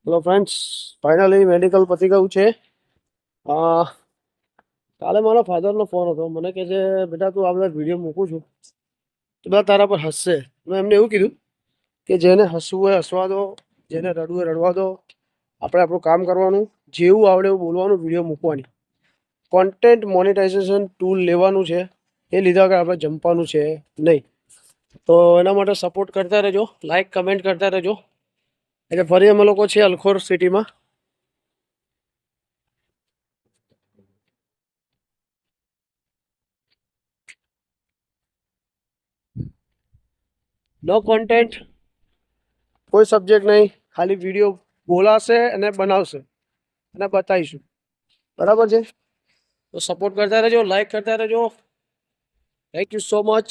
Hello friends, finally medical પતી ગયું છે. કાલે મારા ફાધરનો ફોન હતો. મને કહે છે, બેટા તું આ બધા વિડીયો મૂકું છું તો બધા તારા પર હસશે. મેં એમને એવું કીધું કે જેને હસવું હોય હસવા દો, જેને રડવું હોય રડવા દો. આપણે આપણું કામ કરવાનું, જેવું આવડે એવું બોલવાનું, વિડીયો મૂકવાની. કોન્ટેન્ટ મોનેટાઇઝેશન ટૂલ લેવાનું છે, એ લીધા વગર આપણે જંપવાનું છે નહીં. તો એના માટે સપોર્ટ કરતા રહેજો, લાઈક કમેન્ટ કરતા રહેજો. એટલે ફરી અમે લોકો છીએ અલખોર સિટીમાં. નો કોન્ટેન્ટ, કોઈ સબ્જેક્ટ નહીં, ખાલી વિડીયો બોલાશે અને બનાવશે અને બતાવીશું. બરાબર છે? તો સપોર્ટ કરતા રહેજો, લાઈક કરતા રહેજો. Thank you so much.